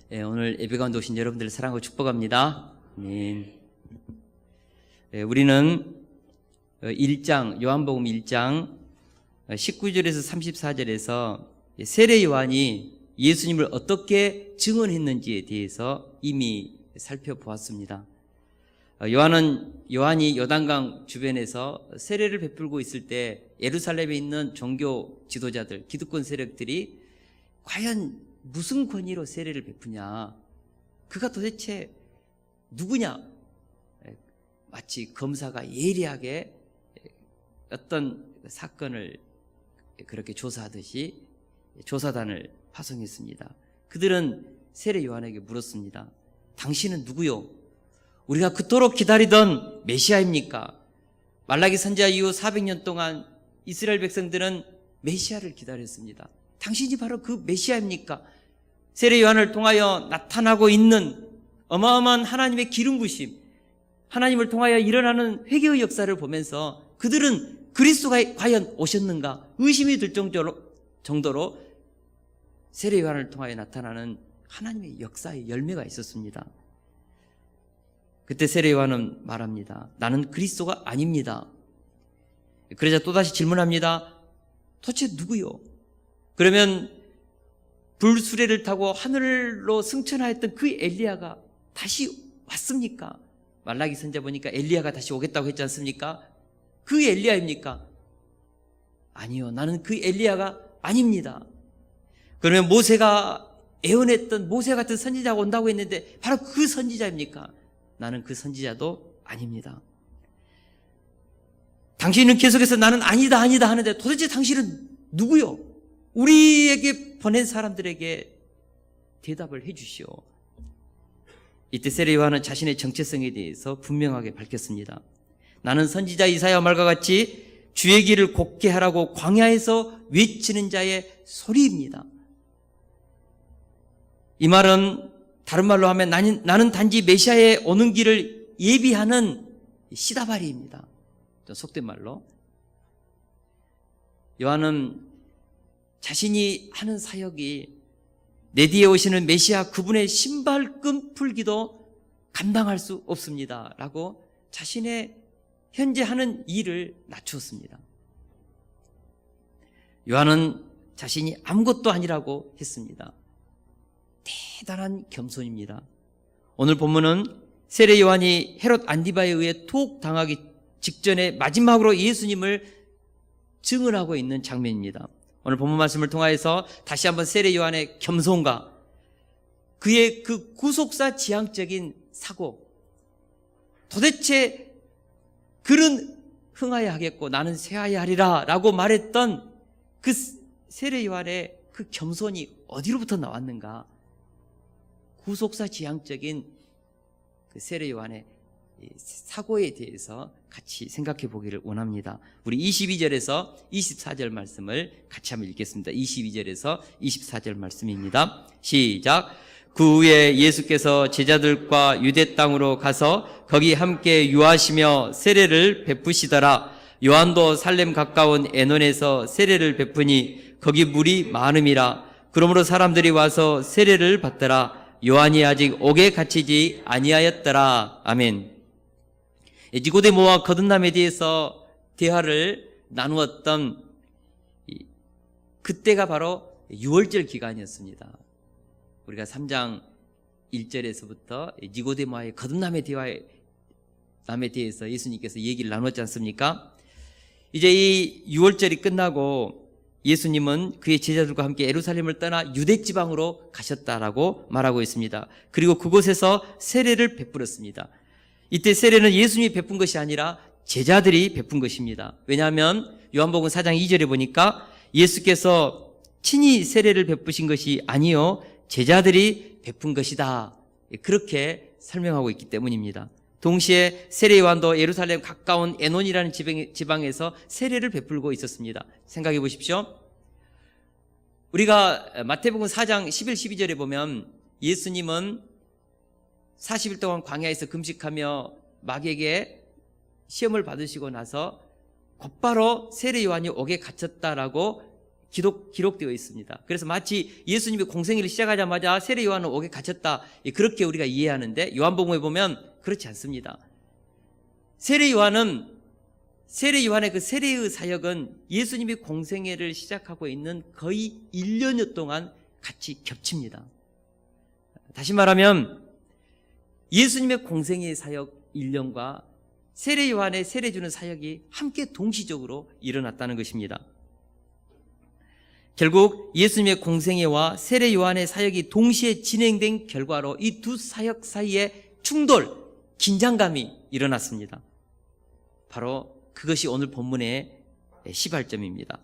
오늘 예배 가운데 오신 여러분들을 사랑하고 축복합니다. 아멘. 우리는 1장, 요한복음 1장 19절에서 34절에서 세례 요한이 예수님을 어떻게 증언했는지에 대해서 이미 살펴보았습니다. 요한이 요단강 주변에서 세례를 베풀고 있을 때 예루살렘에 있는 종교 지도자들, 기득권 세력들이 과연 무슨 권위로 세례를 베푸냐, 그가 도대체 누구냐, 마치 검사가 예리하게 어떤 사건을 그렇게 조사하듯이 조사단을 파송했습니다. 그들은 세례 요한에게 물었습니다. 당신은 누구요? 우리가 그토록 기다리던 메시아입니까? 말라기 선지자 이후 400년 동안 이스라엘 백성들은 메시아를 기다렸습니다. 당신이 바로 그 메시아입니까? 세례 요한을 통하여 나타나고 있는 어마어마한 하나님의 기름 부심, 하나님을 통하여 일어나는 회개의 역사를 보면서 그들은 그리스도가 과연 오셨는가 의심이 들 정도로 세례 요한을 통하여 나타나는 하나님의 역사의 열매가 있었습니다. 그때 세례 요한은 말합니다. 나는 그리스도가 아닙니다. 그러자 또다시 질문합니다. 도대체 누구요? 그러면 불수레를 타고 하늘로 승천하였던 그 엘리야가 다시 왔습니까? 말라기 선지자 보니까 엘리야가 다시 오겠다고 했지 않습니까? 그 엘리야입니까? 아니요, 나는 그 엘리야가 아닙니다. 그러면 모세가 애원했던 모세 같은 선지자가 온다고 했는데 바로 그 선지자입니까? 나는 그 선지자도 아닙니다. 당신은 계속해서 나는 아니다 하는데 도대체 당신은 누구요? 우리에게 보낸 사람들에게 대답을 해 주시오. 이때 세례 요한은 자신의 정체성에 대해서 분명하게 밝혔습니다. 나는 선지자 이사야 말과 같이 주의 길을 곱게 하라고 광야에서 외치는 자의 소리입니다. 이 말은 다른 말로 하면 나는 단지 메시아의 오는 길을 예비하는 시다바리입니다. 속된 말로. 요한은 자신이 하는 사역이 내 뒤에 오시는 메시아 그분의 신발끈 풀기도 감당할 수 없습니다 라고 자신의 현재 하는 일을 낮추었습니다. 요한은 자신이 아무것도 아니라고 했습니다. 대단한 겸손입니다. 오늘 본문은 세례 요한이 헤롯 안디바에 의해 투옥 당하기 직전에 마지막으로 예수님을 증언하고 있는 장면입니다. 오늘 본문 말씀을 통하여서 다시 한번 세례 요한의 겸손과 그의 그 구속사 지향적인 사고, 도대체 그는 흥하여 하겠고 나는 쇠하여 하리라 라고 말했던 그 세례 요한의 그 겸손이 어디로부터 나왔는가? 구속사 지향적인 그 세례 요한의 사고에 대해서 같이 생각해 보기를 원합니다. 우리 22절에서 24절 말씀을 같이 한번 읽겠습니다. 22절에서 24절 말씀입니다. 시작. 그 후에 예수께서 제자들과 유대 땅으로 가서 거기 함께 유하시며 세례를 베푸시더라. 요한도 살렘 가까운 에논에서 세례를 베푸니 거기 물이 많음이라. 그러므로 사람들이 와서 세례를 받더라. 요한이 아직 옥에 갇히지 아니하였더라. 아멘. 니고데모와 거듭남에 대해서 대화를 나누었던 그때가 바로 유월절 기간이었습니다. 우리가 3장 1절에서부터 니고데모와의 거듭남에 대해서 예수님께서 얘기를 나눴지 않습니까? 이제 이 유월절이 끝나고 예수님은 그의 제자들과 함께 예루살렘을 떠나 유대 지방으로 가셨다라고 말하고 있습니다. 그리고 그곳에서 세례를 베풀었습니다. 이때 세례는 예수님이 베푼 것이 아니라 제자들이 베푼 것입니다. 왜냐하면 요한복음 4장 2절에 보니까 예수께서 친히 세례를 베푸신 것이 아니요 제자들이 베푼 것이다, 그렇게 설명하고 있기 때문입니다. 동시에 세례 요한도 예루살렘 가까운 에논이라는 지방에서 세례를 베풀고 있었습니다. 생각해 보십시오. 우리가 마태복음 4장 11, 12절에 보면 예수님은 40일 동안 광야에서 금식하며 마귀에게 시험을 받으시고 나서 곧바로 세례 요한이 옥에 갇혔다라고 기록되어 있습니다. 그래서 마치 예수님이 공생애를 시작하자마자 세례 요한은 옥에 갇혔다, 그렇게 우리가 이해하는데, 요한복음에 보면 그렇지 않습니다. 세례 요한의 그 세례의 사역은 예수님이 공생애를 시작하고 있는 거의 1년여 동안 같이 겹칩니다. 다시 말하면 예수님의 공생애의 사역 1년과 세례 요한의 세례 주는 사역이 함께 동시적으로 일어났다는 것입니다. 결국 예수님의 공생애와 세례 요한의 사역이 동시에 진행된 결과로 이 두 사역 사이에 충돌, 긴장감이 일어났습니다. 바로 그것이 오늘 본문의 시발점입니다.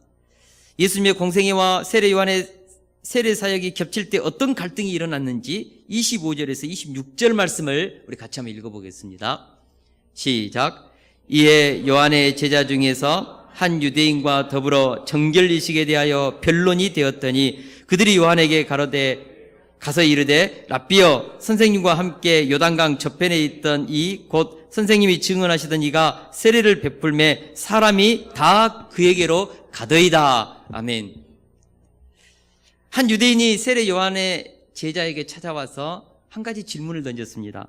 예수님의 공생애와 세례 요한의 세례 사역이 겹칠 때 어떤 갈등이 일어났는지 25절에서 26절 말씀을 우리 같이 한번 읽어보겠습니다. 시작. 이에 요한의 제자 중에서 한 유대인과 더불어 정결의식에 대하여 변론이 되었더니 그들이 요한에게 가서 이르되 랍비여, 선생님과 함께 요단강 저편에 있던 이 곧 선생님이 증언하시던 이가 세례를 베풀매 사람이 다 그에게로 가더이다. 아멘. 한 유대인이 세례 요한의 제자에게 찾아와서 한 가지 질문을 던졌습니다.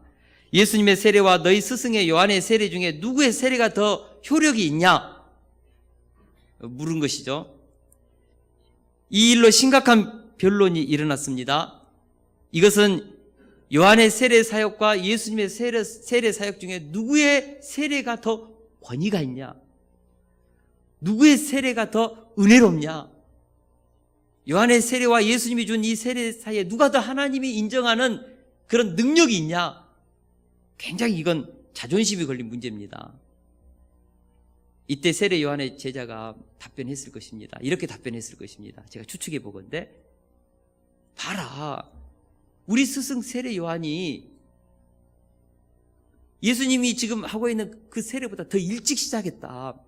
예수님의 세례와 너희 스승의 요한의 세례 중에 누구의 세례가 더 효력이 있냐? 물은 것이죠. 이 일로 심각한 변론이 일어났습니다. 이것은 요한의 세례 사역과 예수님의 세례 사역 중에 누구의 세례가 더 권위가 있냐? 누구의 세례가 더 은혜롭냐? 요한의 세례와 예수님이 준 이 세례 사이에 누가 더 하나님이 인정하는 그런 능력이 있냐? 굉장히 이건 자존심이 걸린 문제입니다. 이때 세례 요한의 제자가 답변했을 것입니다. 이렇게 답변했을 것입니다. 제가 추측해 보건대, 봐라, 우리 스승 세례 요한이 예수님이 지금 하고 있는 그 세례보다 더 일찍 시작했다.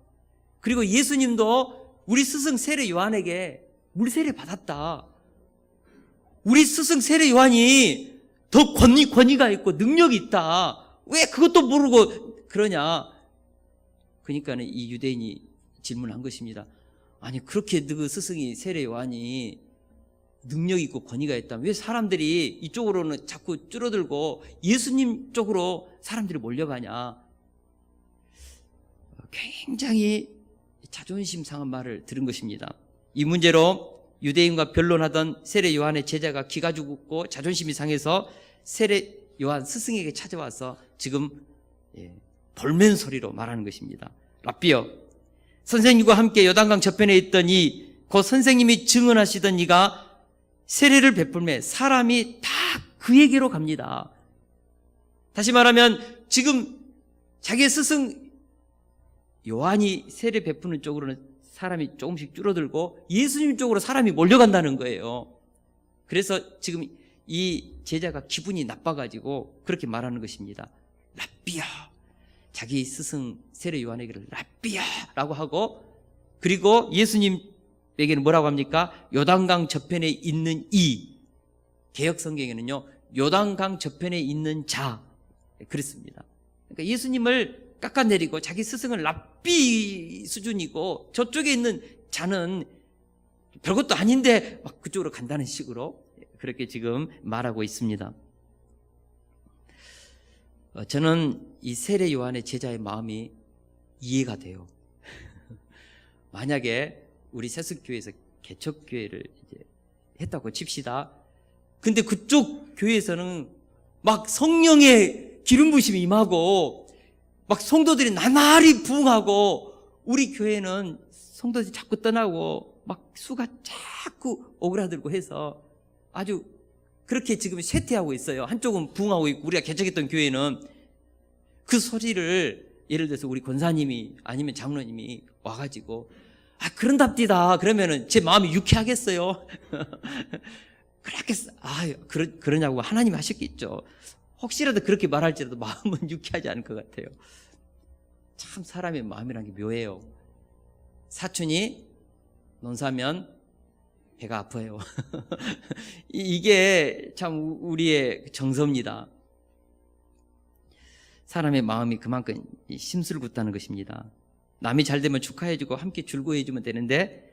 그리고 예수님도 우리 스승 세례 요한에게 물세례 받았다. 우리 스승 세례 요한이 더 권위가 있고 능력이 있다. 왜 그것도 모르고 그러냐? 그러니까는 이 유대인이 질문한 것입니다. 아니, 그렇게 그 스승이 세례 요한이 능력 있고 권위가 있다면 왜 사람들이 이쪽으로는 자꾸 줄어들고 예수님 쪽으로 사람들이 몰려가냐? 굉장히 자존심 상한 말을 들은 것입니다. 이 문제로 유대인과 변론하던 세례 요한의 제자가 기가 죽고 자존심이 상해서 세례 요한 스승에게 찾아와서 지금 볼멘 소리로 말하는 것입니다. 랍비여, 선생님과 함께 요단강 저편에 있던 곧 선생님이 증언하시던 이가 세례를 베풀매 사람이 다 그에게로 갑니다. 다시 말하면 지금 자기의 스승 요한이 세례 베푸는 쪽으로는 사람이 조금씩 줄어들고 예수님 쪽으로 사람이 몰려간다는 거예요. 그래서 지금 이 제자가 기분이 나빠가지고 그렇게 말하는 것입니다. 랍비야, 자기 스승 세례 요한에게를 랍비야 라고 하고, 그리고 예수님에게는 뭐라고 합니까? 요단강 저편에 있는 개역 성경에는요, 요단강 저편에 있는 자, 그랬습니다. 그러니까 예수님을 깎아내리고 자기 스승은 랍비 수준이고 저쪽에 있는 자는 별것도 아닌데 막 그쪽으로 간다는 식으로 그렇게 지금 말하고 있습니다. 저는 이 세례 요한의 제자의 마음이 이해가 돼요. 만약에 우리 세습교회에서 개척교회를 이제 했다고 칩시다. 근데 그쪽 교회에서는 막 성령의 기름 부심이 임하고 막 성도들이 나날이 부흥하고, 우리 교회는 성도들이 자꾸 떠나고 막 수가 자꾸 오그라들고 해서 아주 그렇게 지금 쇠퇴하고 있어요. 한쪽은 부흥하고 있고, 우리가 개척했던 교회는 그 소리를 예를 들어서 우리 권사님이 아니면 장로님이 와가지고 그런답디다 그러면은 제 마음이 유쾌하겠어요? 그러냐고 하나님이 하셨겠죠. 혹시라도 그렇게 말할지라도 마음은 유쾌하지 않을 것 같아요. 참 사람의 마음이란 게 묘해요. 사촌이 논사면 배가 아파요. 이게 참 우리의 정서입니다. 사람의 마음이 그만큼 심술궂다는 것입니다. 남이 잘 되면 축하해주고 함께 즐거워해주면 되는데,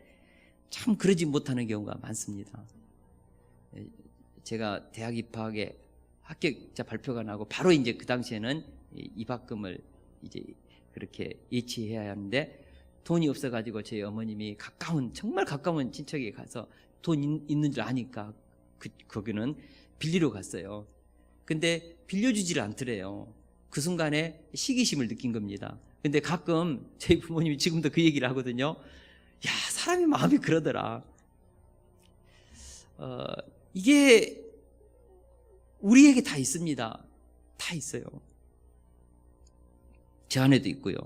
참 그러지 못하는 경우가 많습니다. 제가 대학 입학에 합격자 발표가 나고 바로 이제 그 당시에는 입학금을 이제 그렇게 예치해야 하는데 돈이 없어가지고 저희 어머님이 정말 가까운 친척에 가서 돈 있는 줄 아니까 거기는 빌리러 갔어요. 근데 빌려주지를 않더래요. 그 순간에 시기심을 느낀 겁니다. 근데 가끔 저희 부모님이 지금도 그 얘기를 하거든요. 야, 사람이 마음이 그러더라. 이게 우리에게 다 있습니다. 다 있어요. 제 안에도 있고요.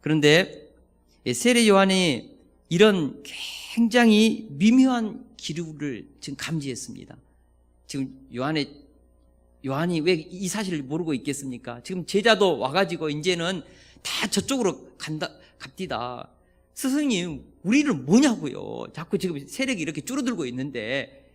그런데 세례 요한이 이런 굉장히 미묘한 기류를 지금 감지했습니다. 지금 요한이 왜 이 사실을 모르고 있겠습니까? 지금 제자도 와가지고 이제는 다 저쪽으로 갑디다. 스승님, 우리는 뭐냐고요? 자꾸 지금 세력이 이렇게 줄어들고 있는데,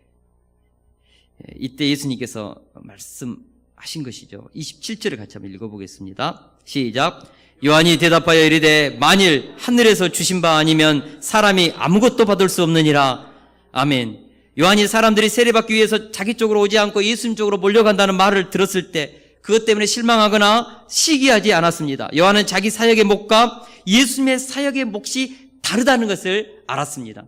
이때 예수님께서 말씀하신 것이죠. 27절을 같이 한번 읽어보겠습니다. 시작. 요한이 대답하여 이르되 만일 하늘에서 주신 바 아니면 사람이 아무것도 받을 수 없느니라. 아멘. 요한이 사람들이 세례받기 위해서 자기 쪽으로 오지 않고 예수님 쪽으로 몰려간다는 말을 들었을 때 그것 때문에 실망하거나 시기하지 않았습니다. 요한은 자기 사역의 목과 예수님의 사역의 몫이 다르다는 것을 알았습니다.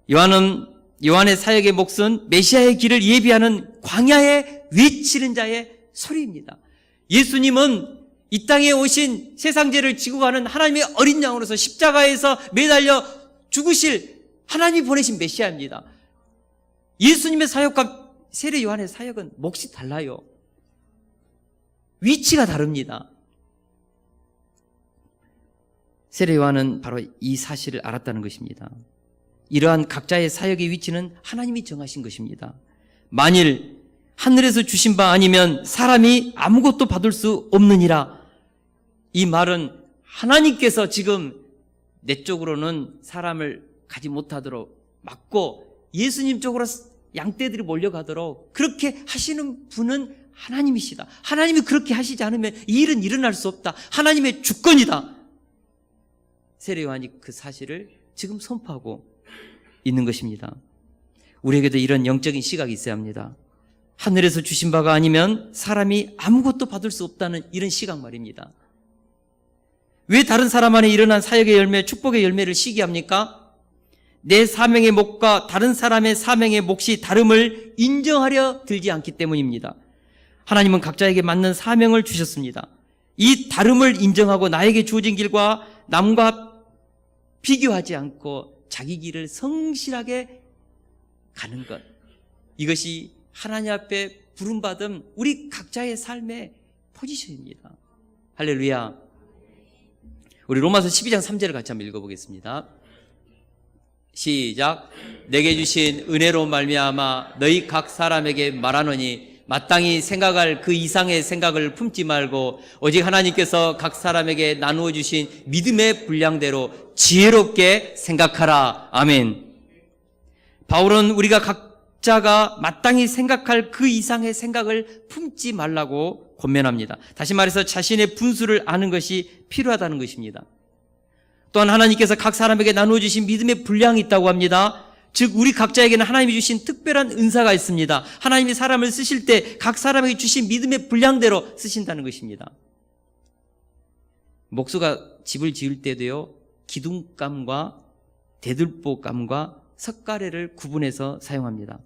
요한의 사역의 몫은 메시아의 길을 예비하는 광야에 외치는 자의 소리입니다. 예수님은 이 땅에 오신 세상 죄를 지고 가는 하나님의 어린 양으로서 십자가에서 매달려 죽으실 하나님이 보내신 메시아입니다. 예수님의 사역과 세례 요한의 사역은 몫이 달라요. 위치가 다릅니다. 세례 요한은 바로 이 사실을 알았다는 것입니다. 이러한 각자의 사역의 위치는 하나님이 정하신 것입니다. 만일 하늘에서 주신 바 아니면 사람이 아무것도 받을 수 없느니라. 이 말은 하나님께서 지금 내 쪽으로는 사람을 가지 못하도록 막고 예수님 쪽으로 양떼들이 몰려가도록 그렇게 하시는 분은 하나님이시다. 하나님이 그렇게 하시지 않으면 이 일은 일어날 수 없다. 하나님의 주권이다. 세례 요한이 그 사실을 지금 선포하고 있는 것입니다. 우리에게도 이런 영적인 시각이 있어야 합니다. 하늘에서 주신 바가 아니면 사람이 아무것도 받을 수 없다는 이런 시각 말입니다. 왜 다른 사람 안에 일어난 사역의 열매, 축복의 열매를 시기합니까? 내 사명의 몫과 다른 사람의 사명의 몫이 다름을 인정하려 들지 않기 때문입니다. 하나님은 각자에게 맞는 사명을 주셨습니다. 이 다름을 인정하고 나에게 주어진 길과 남과 비교하지 않고 자기 길을 성실하게 가는 것, 이것이 하나님 앞에 부름받은 우리 각자의 삶의 포지션입니다. 할렐루야. 우리 로마서 12장 3절을 같이 한번 읽어보겠습니다. 시작. 내게 주신 은혜로 말미암아 너희 각 사람에게 말하노니 마땅히 생각할 그 이상의 생각을 품지 말고 오직 하나님께서 각 사람에게 나누어 주신 믿음의 분량대로 지혜롭게 생각하라. 아멘. 바울은 우리가 각자가 마땅히 생각할 그 이상의 생각을 품지 말라고 권면합니다. 다시 말해서 자신의 분수를 아는 것이 필요하다는 것입니다. 또한 하나님께서 각 사람에게 나누어 주신 믿음의 분량이 있다고 합니다. 즉 우리 각자에게는 하나님이 주신 특별한 은사가 있습니다. 하나님이 사람을 쓰실 때 각 사람에게 주신 믿음의 분량대로 쓰신다는 것입니다. 목수가 집을 지을 때도요, 기둥감과 대들보감과 석가래를 구분해서 사용합니다.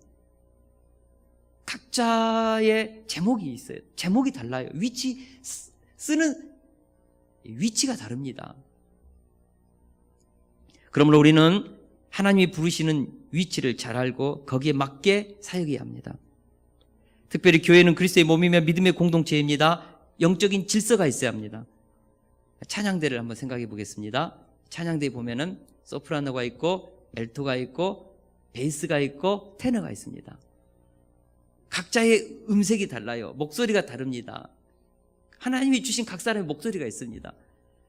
각자의 제목이 있어요. 제목이 달라요. 쓰는 위치가 다릅니다. 그러므로 우리는 하나님이 부르시는 위치를 잘 알고 거기에 맞게 사역해야 합니다. 특별히 교회는 그리스도의 몸이며 믿음의 공동체입니다. 영적인 질서가 있어야 합니다. 찬양대를 한번 생각해 보겠습니다. 찬양대에 보면은 소프라노가 있고 엘토가 있고 베이스가 있고 테너가 있습니다. 각자의 음색이 달라요. 목소리가 다릅니다. 하나님이 주신 각 사람의 목소리가 있습니다.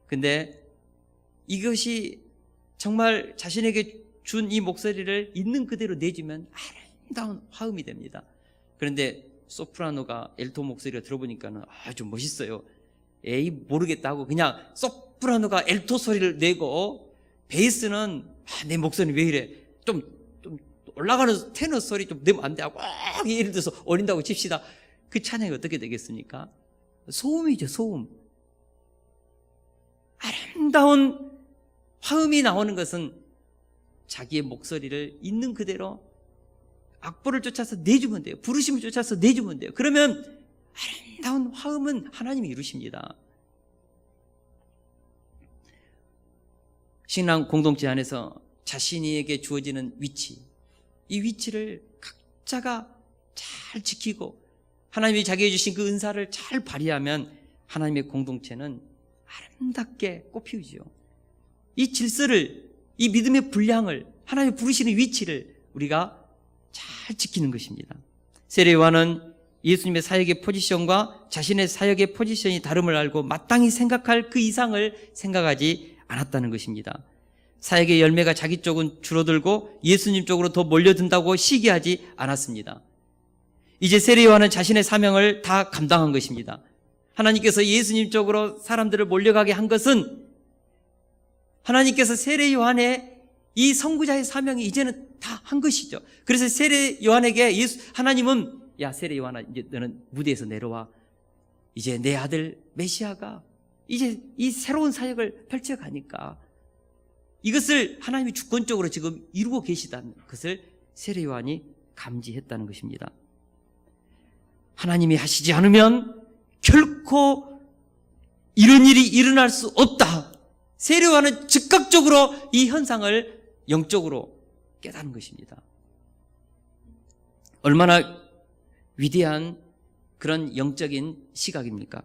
근데 이것이 정말 자신에게 준 이 목소리를 있는 그대로 내주면 아름다운 화음이 됩니다. 그런데 소프라노가 엘토 목소리가 들어보니까는 좀 멋있어요. 에이 모르겠다고 그냥 소프라노가 엘토 소리를 내고 베이스는 내 목소리 왜 이래? 좀 올라가는 테너 소리 좀 내면 안 돼? 하고 예를 들어서 어린다고 칩시다. 그 찬양이 어떻게 되겠습니까? 소음이죠, 소음. 아름다운 화음이 나오는 것은 자기의 목소리를 있는 그대로 악보를 쫓아서 내주면 돼요. 부르심을 쫓아서 내주면 돼요. 그러면 아름다운 화음은 하나님이 이루십니다. 신앙 공동체 안에서 자신에게 주어지는 위치, 이 위치를 각자가 잘 지키고 하나님이 자기에게 주신 그 은사를 잘 발휘하면 하나님의 공동체는 아름답게 꽃피우죠. 이 질서를, 이 믿음의 분량을, 하나님이 부르시는 위치를 우리가 잘 지키는 것입니다. 세례 요한은 예수님의 사역의 포지션과 자신의 사역의 포지션이 다름을 알고 마땅히 생각할 그 이상을 생각하지 않았다는 것입니다. 사역의 열매가 자기 쪽은 줄어들고 예수님 쪽으로 더 몰려든다고 시기하지 않았습니다. 이제 세례 요한은 자신의 사명을 다 감당한 것입니다. 하나님께서 예수님 쪽으로 사람들을 몰려가게 한 것은 하나님께서 세례 요한의 이 선구자의 사명이 이제는 다 한 것이죠. 그래서 세례 요한에게 하나님은 야, 세례 요한아, 이제 너는 무대에서 내려와. 이제 내 아들 메시아가 이제 이 새로운 사역을 펼쳐가니까 이것을 하나님이 주권적으로 지금 이루고 계시다는 것을 세례 요한이 감지했다는 것입니다. 하나님이 하시지 않으면 결코 이런 일이 일어날 수 없다. 세례 요한은 즉각적으로 이 현상을 영적으로 깨닫는 것입니다. 얼마나 위대한 그런 영적인 시각입니까?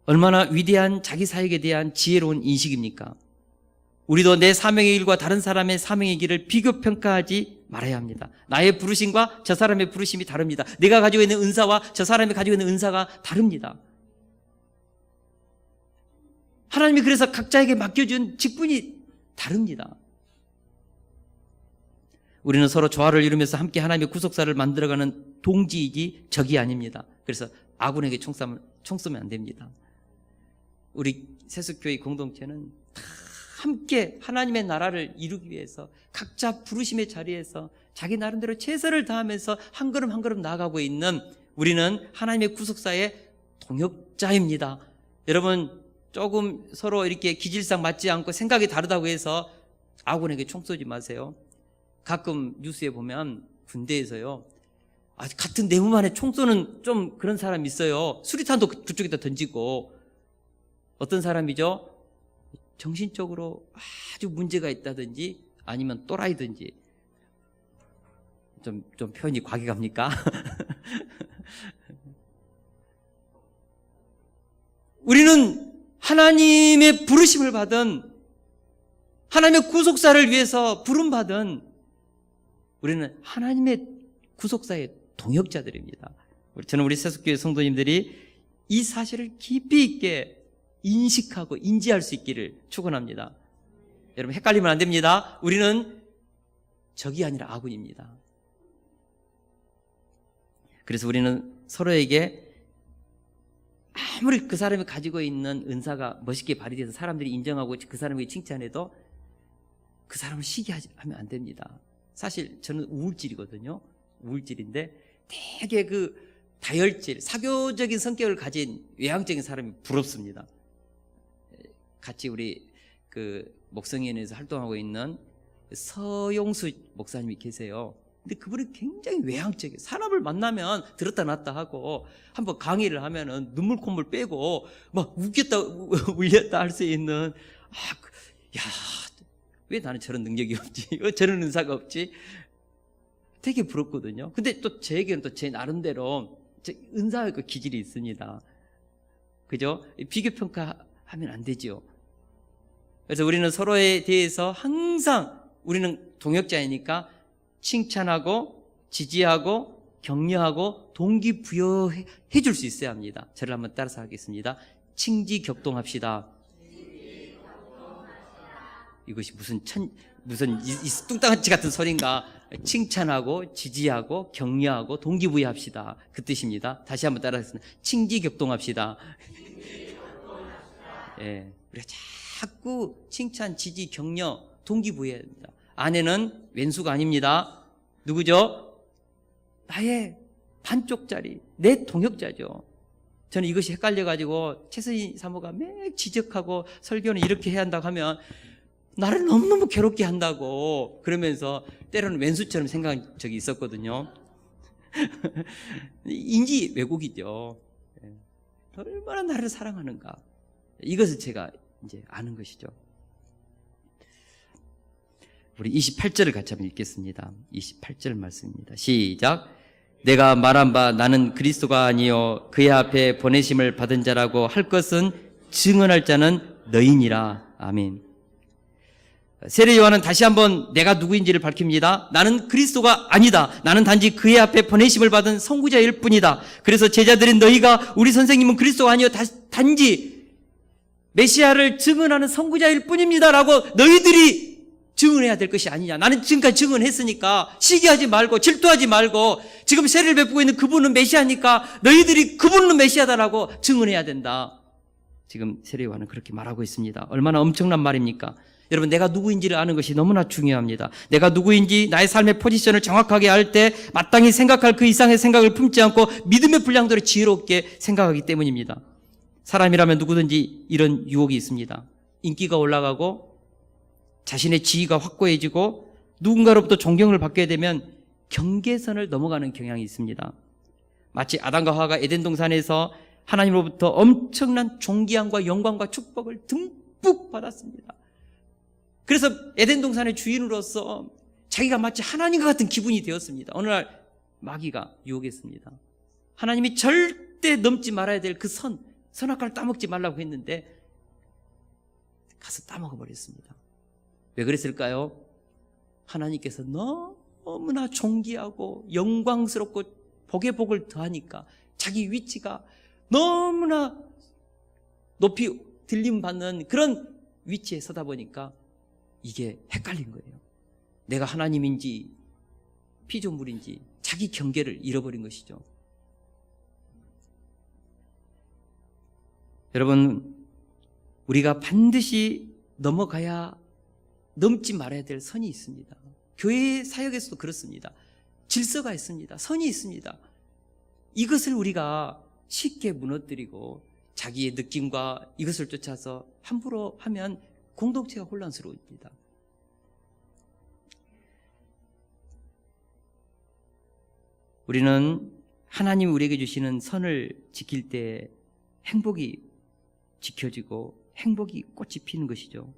얼마나 위대한 자기 사역에 대한 지혜로운 인식입니까? 우리도 내 사명의 길과 다른 사람의 사명의 길을 비교 평가하지 말아야 합니다. 나의 부르심과 저 사람의 부르심이 다릅니다. 내가 가지고 있는 은사와 저 사람이 가지고 있는 은사가 다릅니다. 하나님이 그래서 각자에게 맡겨준 직분이 다릅니다. 우리는 서로 조화를 이루면서 함께 하나님의 구속사를 만들어가는 동지이지 적이 아닙니다. 그래서 아군에게 총 쏘면 안 됩니다. 우리 세속교회 공동체는 다 함께 하나님의 나라를 이루기 위해서 각자 부르심의 자리에서 자기 나름대로 최선을 다하면서 한 걸음 한 걸음 나아가고 있는 우리는 하나님의 구속사의 동역자입니다. 여러분, 조금 서로 이렇게 기질상 맞지 않고 생각이 다르다고 해서 아군에게 총 쏘지 마세요. 가끔 뉴스에 보면 군대에서요, 같은 내무만에 총 쏘는 좀 그런 사람이 있어요. 수리탄도 그쪽에다 던지고. 어떤 사람이죠? 정신적으로 아주 문제가 있다든지 아니면 또라이든지. 좀 표현이 과격합니까? 우리는 하나님의 부르심을 받은, 하나님의 구속사를 위해서 부름받은 우리는 하나님의 구속사의 동역자들입니다. 저는 우리 세속교회 성도님들이 이 사실을 깊이 있게 인식하고 인지할 수 있기를 축원합니다. 여러분, 헷갈리면 안 됩니다. 우리는 적이 아니라 아군입니다. 그래서 우리는 서로에게 아무리 그 사람이 가지고 있는 은사가 멋있게 발휘돼서 사람들이 인정하고 그 사람에게 칭찬해도 그 사람을 시기하면 안 됩니다. 사실 저는 우울질이거든요. 우울질인데 되게 그 다혈질, 사교적인 성격을 가진 외향적인 사람이 부럽습니다. 같이 우리 그 목성연에서 활동하고 있는 서용수 목사님이 계세요. 근데 그분이 굉장히 외향적이에요. 사람을 만나면 들었다 놨다 하고 한번 강의를 하면은 눈물 콧물 빼고 막 웃겼다 울렸다 할 수 있는, 왜 나는 저런 능력이 없지? 왜 저런 은사가 없지? 되게 부럽거든요. 근데 또 제게는 또 제 나름대로 은사의 그 기질이 있습니다. 그죠? 비교평가하면 안 되죠. 그래서 우리는 서로에 대해서 항상 우리는 동역자이니까 칭찬하고 지지하고 격려하고 동기부여해 줄 수 있어야 합니다. 저를 한번 따라서 하겠습니다. 칭지격동합시다. 이것이 무슨 이 뚱땅치 같은 소리인가? 칭찬하고 지지하고 격려하고 동기부여합시다. 그 뜻입니다. 다시 한번 따라하겠습니다. 칭지격동합시다. 우리가 자꾸 칭찬, 지지, 격려, 동기부여해야 됩니다. 아내는 왼수가 아닙니다. 누구죠? 나의 반쪽짜리, 내 동역자죠. 저는 이것이 헷갈려가지고 최선희 사모가 매 지적하고 설교는 이렇게 해야 한다고 하면 나를 너무너무 괴롭게 한다고 그러면서 때로는 왼수처럼 생각한 적이 있었거든요. 인지 왜곡이죠. 얼마나 나를 사랑하는가. 이것을 제가 이제 아는 것이죠. 우리 28절을 같이 한번 읽겠습니다. 28절 말씀입니다. 시작. 내가 말한 바 나는 그리스도가 아니요 그의 앞에 보내심을 받은 자라고 할 것은 증언할 자는 너희니라. 아멘. 세례 요한은 다시 한번 내가 누구인지를 밝힙니다. 나는 그리스도가 아니다. 나는 단지 그의 앞에 보내심을 받은 선구자일 뿐이다. 그래서 제자들인 너희가 우리 선생님은 그리스도가 아니요 단지 메시아를 증언하는 선구자일 뿐입니다 라고 너희들이 증언해야 될 것이 아니냐. 나는 지금까지 증언했으니까 시기하지 말고 질투하지 말고 지금 세례를 베푸고 있는 그분은 메시아니까 너희들이 그분은 메시아다라고 증언해야 된다. 지금 세례 요한은 그렇게 말하고 있습니다. 얼마나 엄청난 말입니까? 여러분, 내가 누구인지를 아는 것이 너무나 중요합니다. 내가 누구인지 나의 삶의 포지션을 정확하게 알 때 마땅히 생각할 그 이상의 생각을 품지 않고 믿음의 분량대로 지혜롭게 생각하기 때문입니다. 사람이라면 누구든지 이런 유혹이 있습니다. 인기가 올라가고 자신의 지위가 확고해지고 누군가로부터 존경을 받게 되면 경계선을 넘어가는 경향이 있습니다. 마치 아담과 하와가 에덴 동산에서 하나님으로부터 엄청난 존귀함과 영광과 축복을 듬뿍 받았습니다. 그래서 에덴 동산의 주인으로서 자기가 마치 하나님과 같은 기분이 되었습니다. 어느 날 마귀가 유혹했습니다. 하나님이 절대 넘지 말아야 될 그 선악과를 따먹지 말라고 했는데 가서 따먹어 버렸습니다. 왜 그랬을까요? 하나님께서 너무나 존귀하고 영광스럽고 복의 복을 더하니까 자기 위치가 너무나 높이 들림받는 그런 위치에 서다 보니까 이게 헷갈린 거예요. 내가 하나님인지 피조물인지 자기 경계를 잃어버린 것이죠. 여러분, 우리가 반드시 넘지 말아야 될 선이 있습니다. 교회 사역에서도 그렇습니다. 질서가 있습니다. 선이 있습니다. 이것을 우리가 쉽게 무너뜨리고 자기의 느낌과 이것을 쫓아서 함부로 하면 공동체가 혼란스러워집니다. 우리는 하나님이 우리에게 주시는 선을 지킬 때 행복이 지켜지고 행복이 꽃이 피는 것이죠.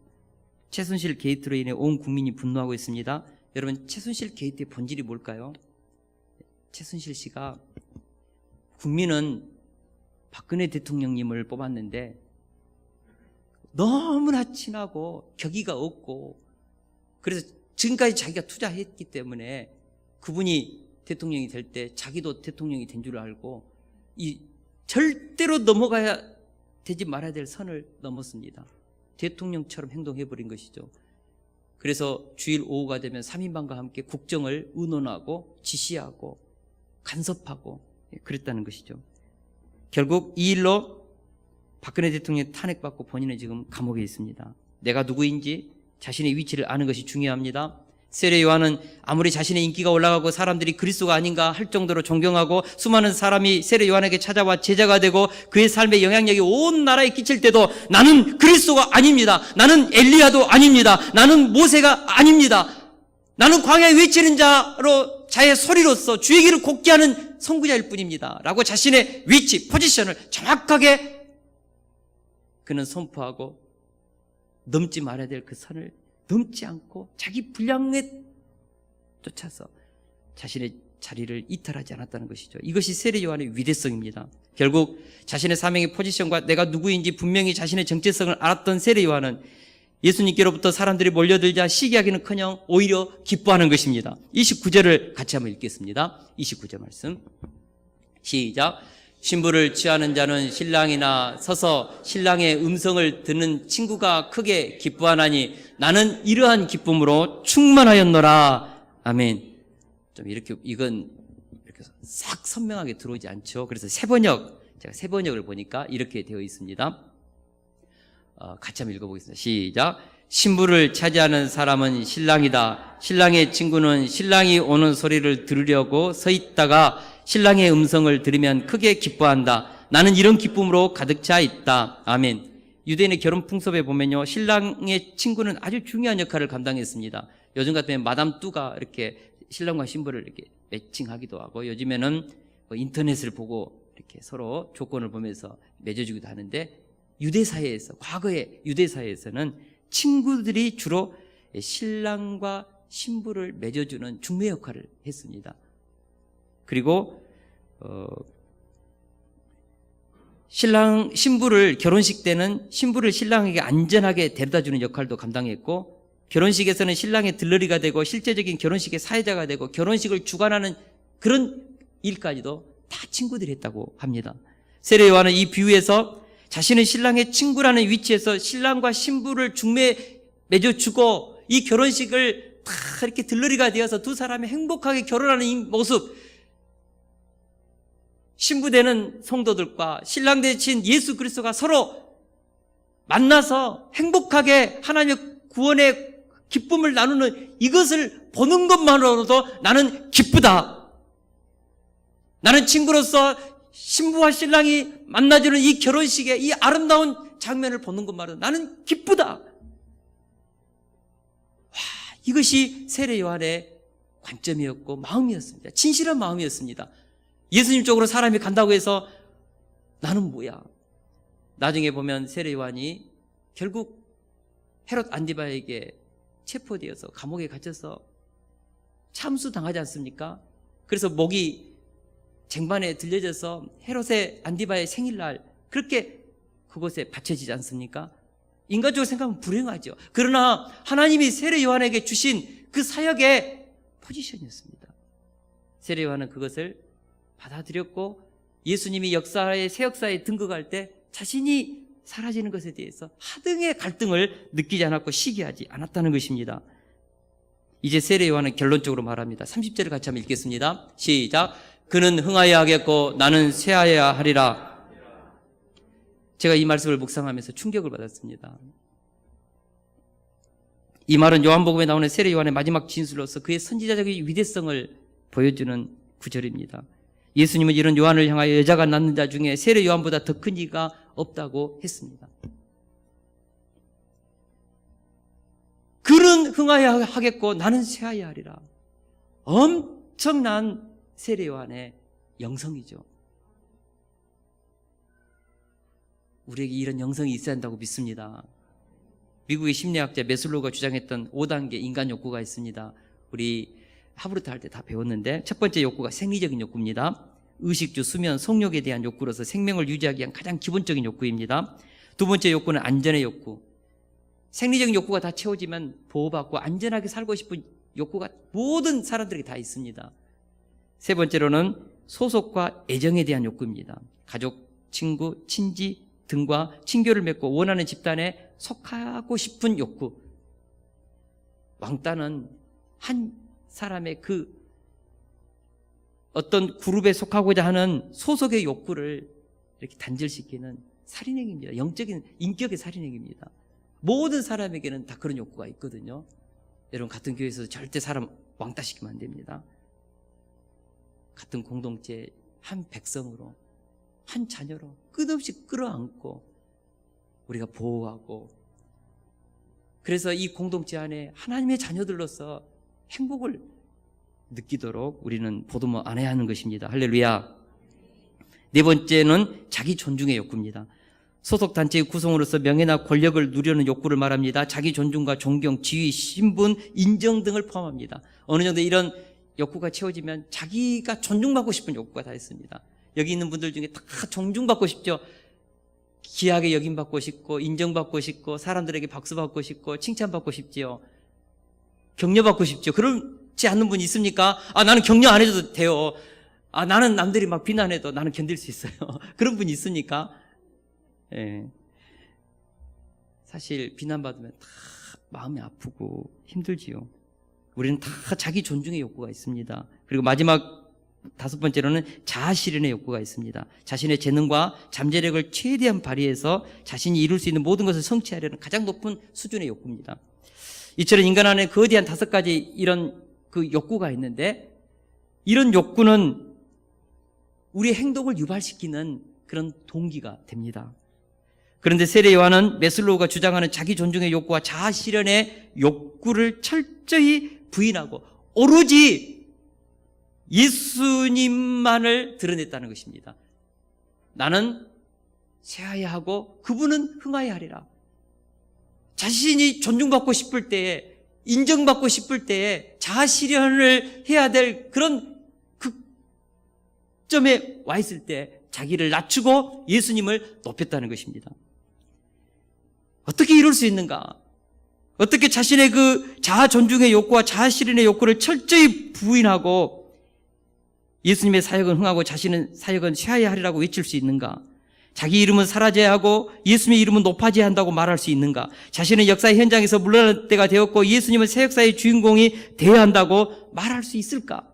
최순실 게이트로 인해 온 국민이 분노하고 있습니다. 여러분, 최순실 게이트의 본질이 뭘까요? 최순실 씨가 국민은 박근혜 대통령님을 뽑았는데 너무나 친하고 격의가 없고 그래서 지금까지 자기가 투자했기 때문에 그분이 대통령이 될 때 자기도 대통령이 된 줄 알고 이 절대로 넘어가야 되지 말아야 될 선을 넘었습니다. 대통령처럼 행동해버린 것이죠. 그래서 주일 오후가 되면 3인방과 함께 국정을 의논하고 지시하고 간섭하고 그랬다는 것이죠. 결국 이 일로 박근혜 대통령이 탄핵받고 본인은 지금 감옥에 있습니다. 내가 누구인지 자신의 위치를 아는 것이 중요합니다. 세례 요한은 아무리 자신의 인기가 올라가고 사람들이 그리스도가 아닌가 할 정도로 존경하고 수많은 사람이 세례 요한에게 찾아와 제자가 되고 그의 삶의 영향력이 온 나라에 끼칠 때도 나는 그리스도가 아닙니다. 나는 엘리야도 아닙니다. 나는 모세가 아닙니다. 나는 광야에 외치는 자의 소리로서 주의 길을 곱게 하는 선구자일 뿐입니다. 라고 자신의 위치, 포지션을 정확하게 그는 선포하고 넘지 말아야 될 그 선을 넘지 않고 자기 분량에 쫓아서 자신의 자리를 이탈하지 않았다는 것이죠. 이것이 세례 요한의 위대성입니다. 결국 자신의 사명의 포지션과 내가 누구인지 분명히 자신의 정체성을 알았던 세례 요한은 예수님께로부터 사람들이 몰려들자 시기하기는커녕 오히려 기뻐하는 것입니다. 29절을 같이 한번 읽겠습니다. 29절 말씀 시작. 신부를 취하는 자는 신랑이나 서서 신랑의 음성을 듣는 친구가 크게 기뻐하나니 나는 이러한 기쁨으로 충만하였노라. 아멘. 좀 이렇게 이건 이렇게 싹 선명하게 들어오지 않죠. 그래서 제가 세 번역을 보니까 이렇게 되어 있습니다. 같이 한번 읽어보겠습니다. 시작. 신부를 차지하는 사람은 신랑이다. 신랑의 친구는 신랑이 오는 소리를 들으려고 서 있다가 신랑의 음성을 들으면 크게 기뻐한다. 나는 이런 기쁨으로 가득 차 있다. 아멘. 유대인의 결혼 풍습에 보면요, 신랑의 친구는 아주 중요한 역할을 감당했습니다. 요즘 같으면 마담 뚜가 이렇게 신랑과 신부를 이렇게 매칭하기도 하고, 요즘에는 인터넷을 보고 이렇게 서로 조건을 보면서 맺어주기도 하는데, 유대 사회에서, 과거의 유대 사회에서는 친구들이 주로 신랑과 신부를 맺어주는 중매 역할을 했습니다. 그리고 신부를 결혼식 때는 신부를 신랑에게 안전하게 데려다주는 역할도 감당했고, 결혼식에서는 신랑의 들러리가 되고 실제적인 결혼식의 사회자가 되고 결혼식을 주관하는 그런 일까지도 다 친구들이 했다고 합니다. 세례 요한은 이 비유에서 자신은 신랑의 친구라는 위치에서 신랑과 신부를 맺어주고 이 결혼식을 다 이렇게 들러리가 되어서 두 사람이 행복하게 결혼하는 이 모습, 신부되는 성도들과 신랑 되신 예수 그리스도가 서로 만나서 행복하게 하나님의 구원의 기쁨을 나누는 이것을 보는 것만으로도 나는 기쁘다. 나는 친구로서 신부와 신랑이 만나주는 이 결혼식의 이 아름다운 장면을 보는 것만으로도 나는 기쁘다. 와, 이것이 세례 요한의 관점이었고 마음이었습니다. 진실한 마음이었습니다. 예수님 쪽으로 사람이 간다고 해서 나는 뭐야? 나중에 보면 세례 요한이 결국 헤롯 안디바에게 체포되어서 감옥에 갇혀서 참수당하지 않습니까? 그래서 목이 쟁반에 들려져서 헤롯의 안디바의 생일날 그렇게 그곳에 바쳐지지 않습니까? 인간적으로 생각하면 불행하죠. 그러나 하나님이 세례 요한에게 주신 그 사역의 포지션이었습니다. 세례 요한은 그것을 받아들였고 예수님이 새 역사에 등극할 때 자신이 사라지는 것에 대해서 하등의 갈등을 느끼지 않았고 시기하지 않았다는 것입니다. 이제 세례 요한은 결론적으로 말합니다. 30절을 같이 한번 읽겠습니다. 시작. 그는 흥하여야 하겠고 나는 쇠하여야 하리라. 제가 이 말씀을 묵상하면서 충격을 받았습니다. 이 말은 요한복음에 나오는 세례 요한의 마지막 진술로서 그의 선지자적인 위대성을 보여주는 구절입니다. 예수님은 이런 요한을 향하여 여자가 낳는 자 중에 세례 요한보다 더 큰 이가 없다고 했습니다. 그는 흥하여야 하겠고 나는 쇠하여야 하리라. 엄청난 세례 요한의 영성이죠. 우리에게 이런 영성이 있어야 한다고 믿습니다. 미국의 심리학자 메슬로우가 주장했던 5단계 인간 욕구가 있습니다. 우리 하브르트 할 때 다 배웠는데, 첫 번째 욕구가 생리적인 욕구입니다. 의식주, 수면, 성욕에 대한 욕구로서 생명을 유지하기 위한 가장 기본적인 욕구입니다. 두 번째 욕구는 안전의 욕구. 생리적인 욕구가 다 채워지면 보호받고 안전하게 살고 싶은 욕구가 모든 사람들에게 다 있습니다. 세 번째로는 소속과 애정에 대한 욕구입니다. 가족, 친구, 친지 등과 친교를 맺고 원하는 집단에 속하고 싶은 욕구. 왕따는 한 사람의 그 어떤 그룹에 속하고자 하는 소속의 욕구를 이렇게 단절시키는 살인행위입니다. 영적인 인격의 살인행위입니다. 모든 사람에게는 다 그런 욕구가 있거든요. 여러분, 같은 교회에서 절대 사람 왕따시키면 안 됩니다. 같은 공동체 한 백성으로, 한 자녀로 끝없이 끌어안고 우리가 보호하고, 그래서 이 공동체 안에 하나님의 자녀들로서 행복을 느끼도록 우리는 보듬어 안아야 하는 것입니다. 할렐루야. 네 번째는 자기 존중의 욕구입니다. 소속 단체의 구성으로서 명예나 권력을 누리는 욕구를 말합니다. 자기 존중과 존경, 지위, 신분, 인정 등을 포함합니다. 어느 정도 이런 욕구가 채워지면 자기가 존중받고 싶은 욕구가 다 있습니다. 여기 있는 분들 중에 다 존중받고 싶죠. 귀하게 여김받고 싶고 인정받고 싶고 사람들에게 박수받고 싶고 칭찬받고 싶지요. 격려받고 싶죠. 그렇지 않는 분 있습니까? 나는 격려 안 해줘도 돼요. 나는 남들이 막 비난해도 나는 견딜 수 있어요. 그런 분 있습니까? 예. 사실 비난받으면 다 마음이 아프고 힘들지요. 우리는 다 자기 존중의 욕구가 있습니다. 그리고 마지막 다섯 번째로는 자아실현의 욕구가 있습니다. 자신의 재능과 잠재력을 최대한 발휘해서 자신이 이룰 수 있는 모든 것을 성취하려는 가장 높은 수준의 욕구입니다. 이처럼 인간 안에 거대한 다섯 가지 이런 그 욕구가 있는데, 이런 욕구는 우리의 행동을 유발시키는 그런 동기가 됩니다. 그런데 세례 요한은 메슬로우가 주장하는 자기 존중의 욕구와 자아 실현의 욕구를 철저히 부인하고 오로지 예수님만을 드러냈다는 것입니다. 나는 쇠하야 하고 그분은 흥하야 하리라. 자신이 존중받고 싶을 때에, 인정받고 싶을 때에 자아 실현을 해야 될 그런 극점에 와 있을 때 자기를 낮추고 예수님을 높였다는 것입니다. 어떻게 이룰 수 있는가? 어떻게 자신의 그 자아 존중의 욕구와 자아 실현의 욕구를 철저히 부인하고 예수님의 사역은 흥하고 자신은 사역은 쇠하야 하리라고 외칠 수 있는가? 자기 이름은 사라져야 하고 예수님의 이름은 높아져야 한다고 말할 수 있는가? 자신은 역사의 현장에서 물러날 때가 되었고 예수님은 새 역사의 주인공이 되어야 한다고 말할 수 있을까?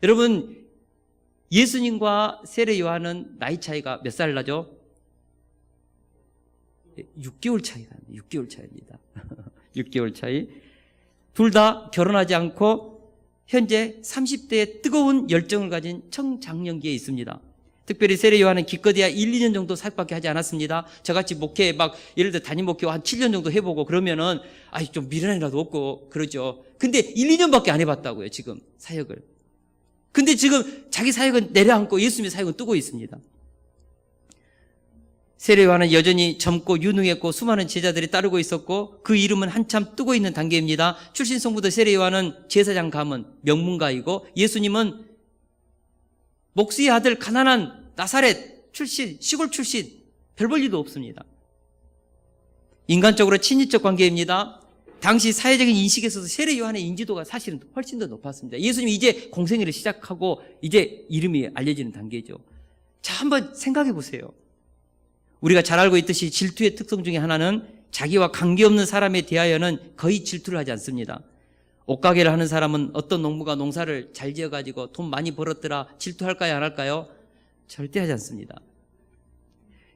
여러분, 예수님과 세례 요한은 나이 차이가 몇 살 나죠? 6개월 차이가 납니다. 6개월 차이입니다. 6개월 차이. 둘 다 결혼하지 않고 현재 30대의 뜨거운 열정을 가진 청장년기에 있습니다. 특별히 세례 요한은 기껏해야 1, 2년 정도 사역밖에 하지 않았습니다. 저같이 목회 예를 들어 담임 목회 한 7년 정도 해보고 그러면은 좀 미련이라도 없고 그러죠. 근데 1, 2년밖에 안 해봤다고요, 지금 사역을. 근데 지금 자기 사역은 내려앉고 예수님의 사역은 뜨고 있습니다. 세례 요한은 여전히 젊고 유능했고 수많은 제자들이 따르고 있었고 그 이름은 한참 뜨고 있는 단계입니다. 출신 성부도 세례 요한은 제사장 가문 명문가이고 예수님은 목수의 아들 가난한 나사렛 출신, 시골 출신, 별 볼 일도 없습니다. 인간적으로 친인척 관계입니다. 당시 사회적인 인식에서도 세례 요한의 인지도가 사실은 훨씬 더 높았습니다. 예수님이 이제 공생애를 시작하고 이제 이름이 알려지는 단계죠. 자, 한번 생각해 보세요. 우리가 잘 알고 있듯이 질투의 특성 중에 하나는 자기와 관계없는 사람에 대하여는 거의 질투를 하지 않습니다. 옷가게를 하는 사람은 어떤 농부가 농사를 잘 지어가지고 돈 많이 벌었더라 질투할까요, 안 할까요? 절대 하지 않습니다.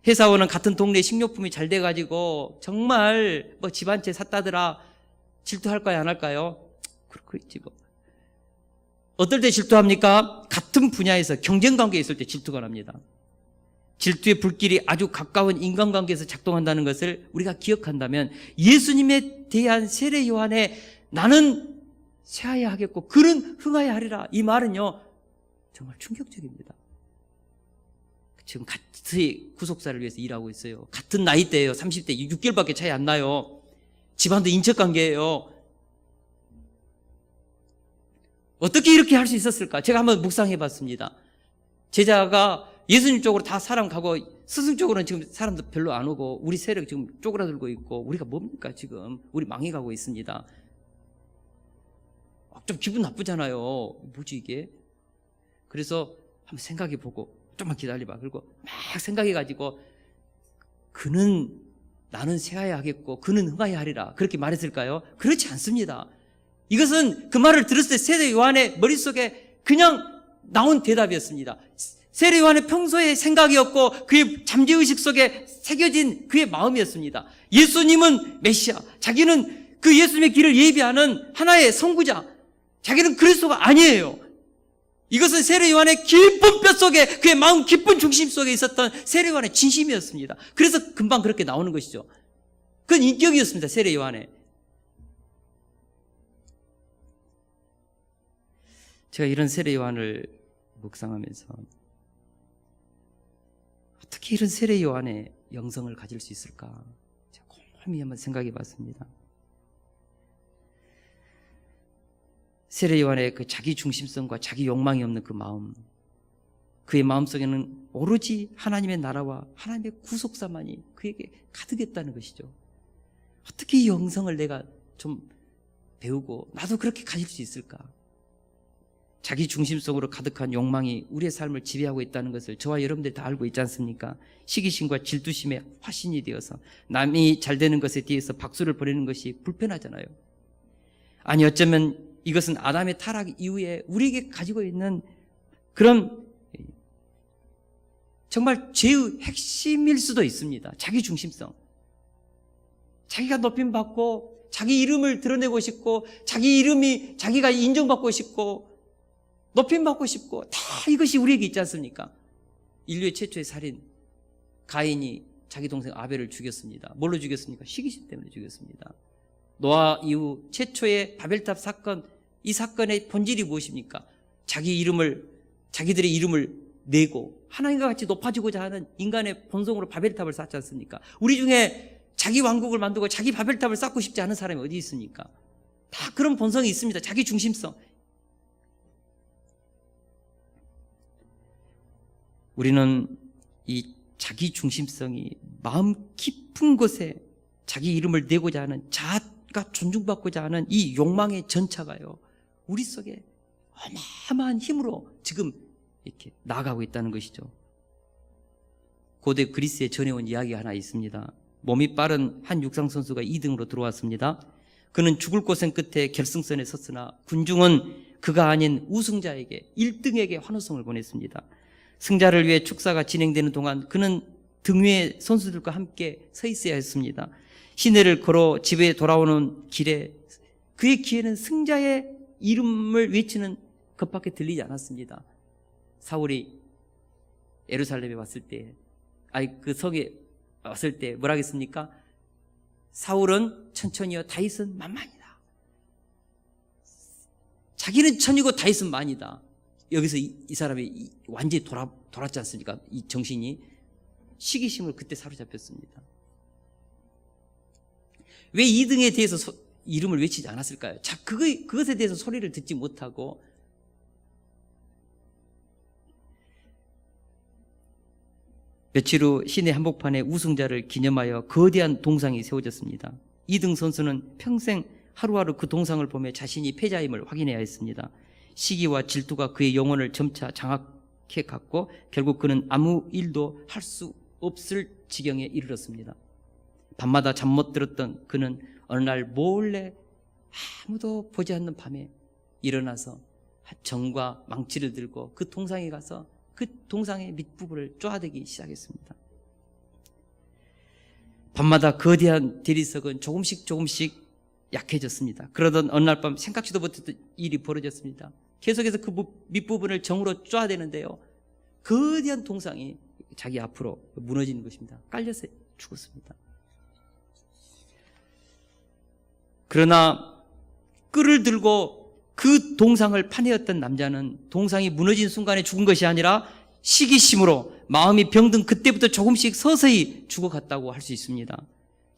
회사원은 같은 동네에 식료품이 잘 돼가지고 정말 집 한 채 샀다더라 질투할까요, 안 할까요? 그렇고 있지 뭐. 어떨 때 질투합니까? 같은 분야에서 경쟁관계에 있을 때 질투가 납니다. 질투의 불길이 아주 가까운 인간관계에서 작동한다는 것을 우리가 기억한다면 예수님에 대한 세례 요한의 나는 쇠하야 하겠고 그는 흥하야 하리라, 이 말은요 정말 충격적입니다. 지금 같이 구속사를 위해서 일하고 있어요. 같은 나이대예요. 30대 6개월밖에 차이 안 나요. 집안도 인척관계예요. 어떻게 이렇게 할 수 있었을까? 제가 한번 묵상해 봤습니다. 제자가 예수님 쪽으로 다 사람 가고 스승 쪽으로는 지금 사람도 별로 안 오고 우리 세력 지금 쪼그라들고 있고 우리가 뭡니까 지금? 우리 망해가고 있습니다. 좀 기분 나쁘잖아요. 뭐지 이게? 그래서 한번 생각해 보고 좀만 기다려봐. 그리고 막 생각해가지고 그는 나는 쇠하야 하겠고 그는 흥하야 하리라 그렇게 말했을까요? 그렇지 않습니다. 이것은 그 말을 들었을 때 세례 요한의 머릿속에 그냥 나온 대답이었습니다. 세례 요한의 평소의 생각이었고 그의 잠재의식 속에 새겨진 그의 마음이었습니다. 예수님은 메시아, 자기는 그 예수님의 길을 예비하는 하나의 선구자, 자기는 그리스도가 아니에요. 이것은 세례 요한의 깊은 뼛속에 그의 마음 깊은 중심 속에 있었던 세례 요한의 진심이었습니다. 그래서 금방 그렇게 나오는 것이죠. 그건 인격이었습니다. 세례 요한의. 제가 이런 세례 요한을 묵상하면서 어떻게 이런 세례 요한의 영성을 가질 수 있을까? 제가 곰곰이 한번 생각해 봤습니다. 세례 요한의 그 자기 중심성과 자기 욕망이 없는 그 마음, 그의 마음속에는 오로지 하나님의 나라와 하나님의 구속사만이 그에게 가득했다는 것이죠. 어떻게 이 영성을 내가 좀 배우고 나도 그렇게 가질 수 있을까? 자기 중심성으로 가득한 욕망이 우리의 삶을 지배하고 있다는 것을 저와 여러분들이 다 알고 있지 않습니까? 시기심과 질투심의 화신이 되어서 남이 잘 되는 것에 대해서 박수를 보내는 것이 불편하잖아요. 아니 어쩌면 이것은 아담의 타락 이후에 우리에게 가지고 있는 그런 정말 죄의 핵심일 수도 있습니다. 자기 중심성. 자기가 높임받고 자기 이름을 드러내고 싶고 자기가 인정받고 싶고 높임받고 싶고 다 이것이 우리에게 있지 않습니까? 인류의 최초의 살인 가인이 자기 동생 아벨을 죽였습니다. 뭘로 죽였습니까? 시기심 때문에 죽였습니다. 노아 이후 최초의 바벨탑 사건, 이 사건의 본질이 무엇입니까? 자기들의 이름을 내고 하나님과 같이 높아지고자 하는 인간의 본성으로 바벨탑을 쌓지 않습니까? 우리 중에 자기 왕국을 만들고 자기 바벨탑을 쌓고 싶지 않은 사람이 어디 있습니까? 다 그런 본성이 있습니다. 자기 중심성. 우리는 이 자기 중심성이 마음 깊은 곳에 자기 이름을 내고자 하는 자아가 존중받고자 하는 이 욕망의 전차가요, 우리 속에 어마어마한 힘으로 지금 이렇게 나아가고 있다는 것이죠. 고대 그리스에 전해온 이야기가 하나 있습니다. 몸이 빠른 한 육상 선수가 2등으로 들어왔습니다. 그는 죽을 고생 끝에 결승선에 섰으나 군중은 그가 아닌 우승자에게 1등에게 환호성을 보냈습니다. 승자를 위해 축사가 진행되는 동안 그는 등 위에 선수들과 함께 서 있어야 했습니다. 시내를 걸어 집에 돌아오는 길에 그의 귀에는 승자의 이름을 외치는 것밖에 들리지 않았습니다. 사울이 예루살렘에 왔을 때, 그 성에 왔을 때 뭐라 하겠습니까? 사울은 천천히요, 다윗은 만만이다. 자기는 천이고 다윗은 만이다. 여기서 이 사람이 완전히 돌았지 않습니까? 이 정신이 시기심으로 그때 사로잡혔습니다. 왜 2등에 대해서 이름을 외치지 않았을까요? 그것에 대해서 소리를 듣지 못하고 며칠 후 시내 한복판에 우승자를 기념하여 거대한 동상이 세워졌습니다. 2등 선수는 평생 하루하루 그 동상을 보며 자신이 패자임을 확인해야 했습니다. 시기와 질투가 그의 영혼을 점차 장악해 갔고 결국 그는 아무 일도 할 수 없을 지경에 이르렀습니다. 밤마다 잠 못 들었던 그는 어느 날 몰래 아무도 보지 않는 밤에 일어나서 정과 망치를 들고 그 동상에 가서 그 동상의 밑부분을 쪼아대기 시작했습니다. 밤마다 거대한 대리석은 조금씩 약해졌습니다. 그러던 어느 날 밤 생각지도 못했던 일이 벌어졌습니다. 계속해서 그 밑부분을 정으로 쪼아대는데요, 거대한 동상이 자기 앞으로 무너지는 것입니다. 깔려서 죽었습니다. 그러나 끈을 들고 그 동상을 파내었던 남자는 동상이 무너진 순간에 죽은 것이 아니라 시기심으로 마음이 병든 그때부터 조금씩 서서히 죽어갔다고 할 수 있습니다.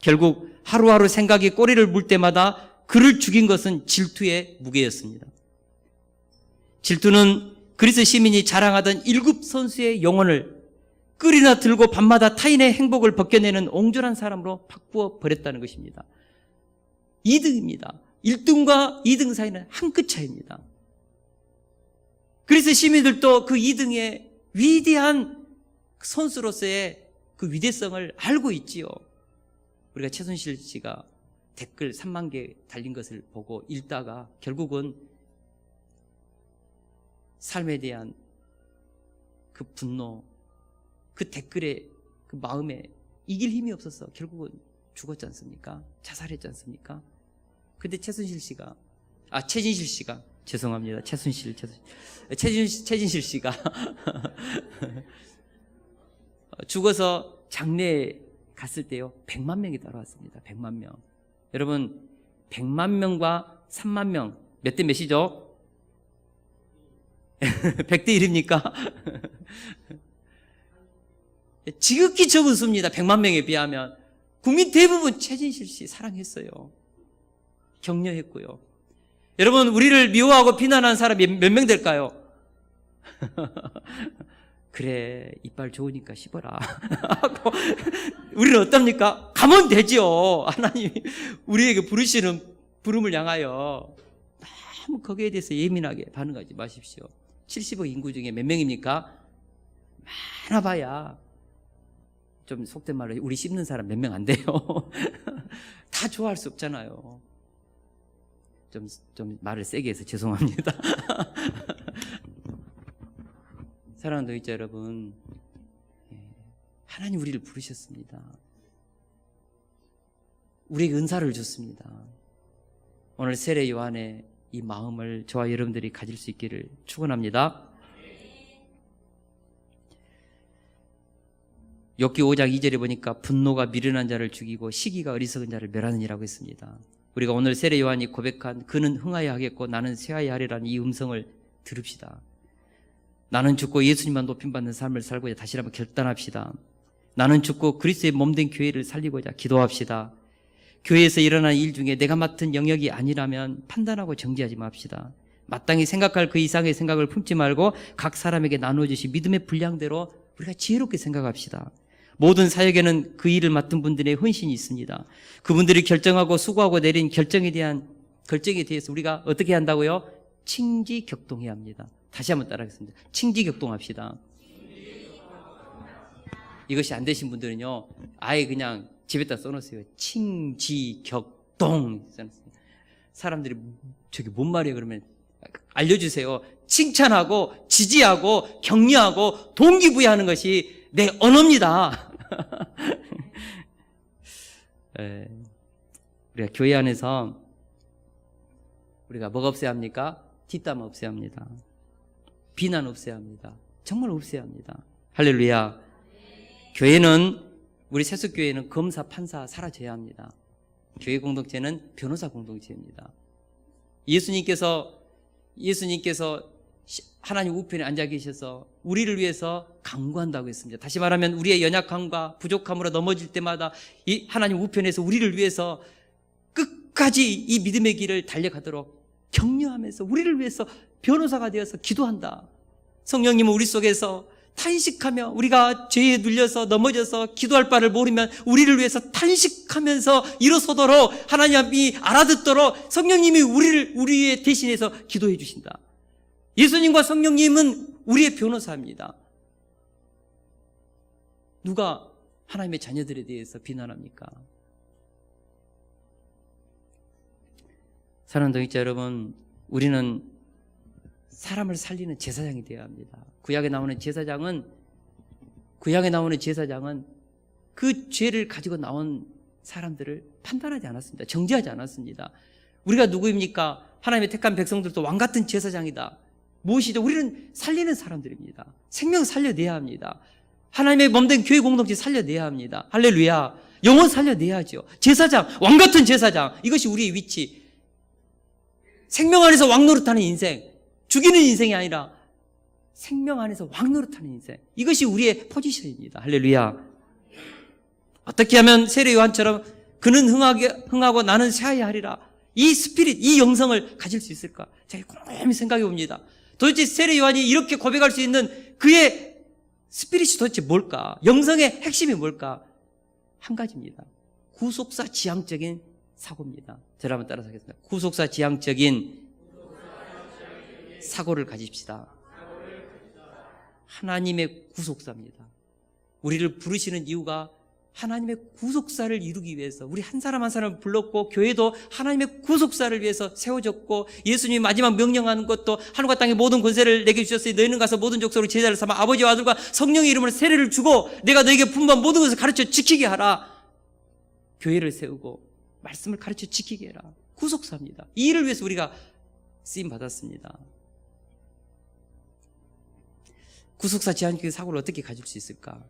결국 하루하루 생각이 꼬리를 물 때마다 그를 죽인 것은 질투의 무게였습니다. 질투는 그리스 시민이 자랑하던 1급 선수의 영혼을 끌이나 들고 밤마다 타인의 행복을 벗겨내는 옹졸한 사람으로 바꾸어 버렸다는 것입니다. 2등입니다. 1등과 2등 사이는 한 끗 차이입니다. 그리스 시민들도 그 2등의 위대한 선수로서의 그 위대성을 알고 있지요. 우리가 최순실 씨가 댓글 3만 개 달린 것을 보고 읽다가 결국은 삶에 대한 그 분노, 그 댓글에 그 마음에 이길 힘이 없어서 결국은 죽었지 않습니까? 자살했지 않습니까? 근데 최진실 씨가 죄송합니다. 최진실 씨가 죽어서 장례에 갔을 때요, 100만 명이 따라왔습니다. 100만 명. 여러분, 100만 명과 3만 명, 몇 대 몇이죠? 100대 1입니까? 지극히 적은 수입니다. 100만 명에 비하면. 국민 대부분 최진실 씨 사랑했어요. 격려했고요. 여러분, 우리를 미워하고 비난하는 사람이 몇 명 될까요? 그래, 이빨 좋으니까 씹어라. 우리는 어떻습니까? 가면 되죠. 하나님이 우리에게 부르시는 부름을 향하여 너무 거기에 대해서 예민하게 반응하지 마십시오. 70억 인구 중에 몇 명입니까? 많아봐야 좀 속된 말로 우리 씹는 사람 몇 명 안 돼요. 다 좋아할 수 없잖아요. 좀 말을 세게 해서 죄송합니다. 사랑하는 동역자 여러분, 하나님 우리를 부르셨습니다. 우리에게 은사를 줬습니다. 오늘 세례 요한의 이 마음을 저와 여러분들이 가질 수 있기를 축원합니다. 욥기 5장 2절에 보니까 분노가 미련한 자를 죽이고 시기가 어리석은 자를 멸하느니라고 했습니다. 우리가 오늘 세례 요한이 고백한 그는 흥하여 하겠고 나는 쇠하여 하리라는 이 음성을 들읍시다. 나는 죽고 예수님만 높임받는 삶을 살고자 다시 한번 결단합시다. 나는 죽고 그리스도의 몸된 교회를 살리고자 기도합시다. 교회에서 일어난 일 중에 내가 맡은 영역이 아니라면 판단하고 정지하지 맙시다. 마땅히 생각할 그 이상의 생각을 품지 말고 각 사람에게 나눠주신 믿음의 분량대로 우리가 지혜롭게 생각합시다. 모든 사역에는 그 일을 맡은 분들의 헌신이 있습니다. 그분들이 결정하고 수고하고 내린 결정에 대해서 우리가 어떻게 한다고요? 칭지격동해야 합니다. 다시 한번 따라하겠습니다. 칭지격동합시다. 이것이 안 되신 분들은요, 아예 그냥 집에다 써놓으세요. 칭지격동. 사람들이 저게 뭔 말이에요? 그러면 알려주세요. 칭찬하고 지지하고 격려하고 동기부여하는 것이 내 언어입니다. 우리가 교회 안에서 우리가 뭐가 없어야 합니까? 뒷담 없어야 합니다. 비난 없어야 합니다. 정말 없어야 합니다. 할렐루야. 교회는, 우리 세속교회는 검사, 판사 사라져야 합니다. 교회 공동체는 변호사 공동체입니다. 예수님께서 하나님 우편에 앉아 계셔서 우리를 위해서 강구한다고 했습니다. 다시 말하면 우리의 연약함과 부족함으로 넘어질 때마다 이 하나님 우편에서 우리를 위해서 끝까지 이 믿음의 길을 달려가도록 격려하면서 우리를 위해서 변호사가 되어서 기도한다. 성령님은 우리 속에서 탄식하며, 우리가 죄에 눌려서 넘어져서 기도할 바를 모르면 우리를 위해서 탄식하면서 일어서도록, 하나님이 알아듣도록 성령님이 우리의 대신해서 기도해 주신다. 예수님과 성령님은 우리의 변호사입니다. 누가 하나님의 자녀들에 대해서 비난합니까? 사랑하는 동역자 여러분, 우리는 사람을 살리는 제사장이 되어야 합니다. 구약에 나오는 제사장은 그 죄를 가지고 나온 사람들을 판단하지 않았습니다. 정죄하지 않았습니다. 우리가 누구입니까? 하나님의 택한 백성들도 왕같은 제사장이다. 무엇이죠? 우리는 살리는 사람들입니다. 생명 살려내야 합니다. 하나님의 몸된 교회 공동체 살려내야 합니다. 할렐루야. 영혼 살려내야죠. 제사장, 왕같은 제사장, 이것이 우리의 위치. 생명 안에서 왕 노릇하는 인생, 죽이는 인생이 아니라 생명 안에서 왕 노릇하는 인생, 이것이 우리의 포지션입니다. 할렐루야. 어떻게 하면 세례 요한처럼 그는 흥하고 나는 쇠하여 하리라, 이 스피릿, 이 영성을 가질 수 있을까? 제가 곰곰이 생각해 봅니다. 도대체 세례 요한이 이렇게 고백할 수 있는 그의 스피릿이 도대체 뭘까? 영성의 핵심이 뭘까? 한 가지입니다. 구속사 지향적인 사고입니다. 저를 한번 따라서 하겠습니다. 구속사 지향적인 사고를 가집시다. 하나님의 구속사입니다. 우리를 부르시는 이유가 하나님의 구속사를 이루기 위해서, 우리 한 사람 한 사람을 불렀고, 교회도 하나님의 구속사를 위해서 세워졌고, 예수님이 마지막 명령하는 것도 하늘과 땅의 모든 권세를 내게 주셨으니 너희는 가서 모든 족속으로 제자를 삼아 아버지와 아들과 성령의 이름으로 세례를 주고 내가 너에게 분부한 모든 것을 가르쳐 지키게 하라. 교회를 세우고 말씀을 가르쳐 지키게 해라. 구속사입니다. 이 일을 위해서 우리가 쓰임 받았습니다. 구속사 지향적인 사고를 어떻게 가질 수 있을까?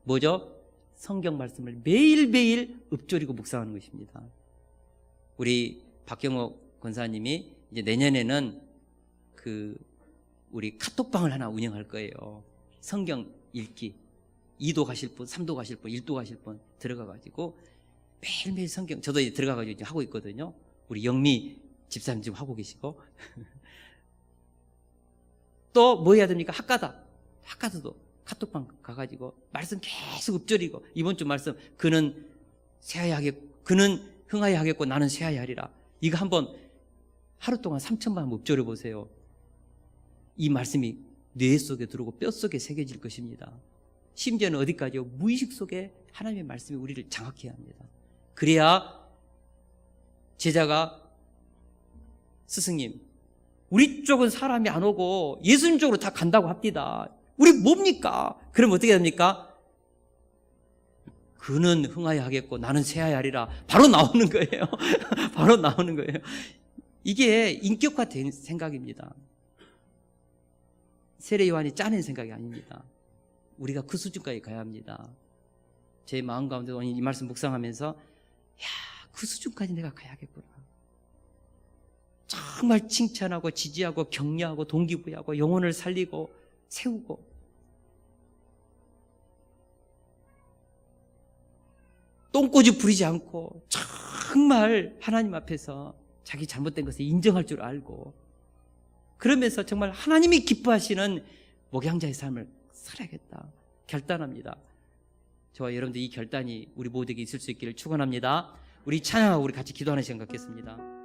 뭐죠? 성경 말씀을 매일매일 읊조리고 묵상하는 것입니다. 우리 박경옥 권사님이 이제 내년에는 우리 카톡방을 하나 운영할 거예요. 성경 읽기. 2도 가실 분, 3도 가실 분, 1도 가실 분 들어가가지고 매일매일 성경, 저도 이제 들어가가지고 이제 하고 있거든요. 우리 영미 집사님 지금 하고 계시고. 또 뭐 해야 됩니까? 학가드도 카톡방 가가지고 말씀 계속 읊조리고, 이번 주 말씀, 그는 흥하여 하겠고 나는 쇠하여 하리라. 이거 한번 하루 동안 3,000번 한번 읊조려 보세요. 이 말씀이 뇌 속에 들어오고 뼈 속에 새겨질 것입니다. 심지어는 어디까지요? 무의식 속에 하나님의 말씀이 우리를 장악해야 합니다. 그래야 제자가 스승님, 우리 쪽은 사람이 안 오고 예수님 쪽으로 다 간다고 합니다. 우리 뭡니까? 그럼 어떻게 됩니까? 그는 흥하여 하겠고 나는 쇠하여 하리라. 바로 나오는 거예요. 바로 나오는 거예요. 이게 인격화된 생각입니다. 세례 요한이 짜낸 생각이 아닙니다. 우리가 그 수준까지 가야 합니다. 제 마음 가운데 오늘 이 말씀 묵상하면서 그 수준까지 내가 가야겠구나. 정말 칭찬하고 지지하고 격려하고 동기부여하고 영혼을 살리고 세우고, 똥꼬집 부리지 않고 정말 하나님 앞에서 자기 잘못된 것을 인정할 줄 알고, 그러면서 정말 하나님이 기뻐하시는 목양자의 삶을 살아야겠다 결단합니다. 저와 여러분들 이 결단이 우리 모두에게 있을 수 있기를 축원합니다. 우리 찬양하고 우리 같이 기도하는 시간 갖겠습니다.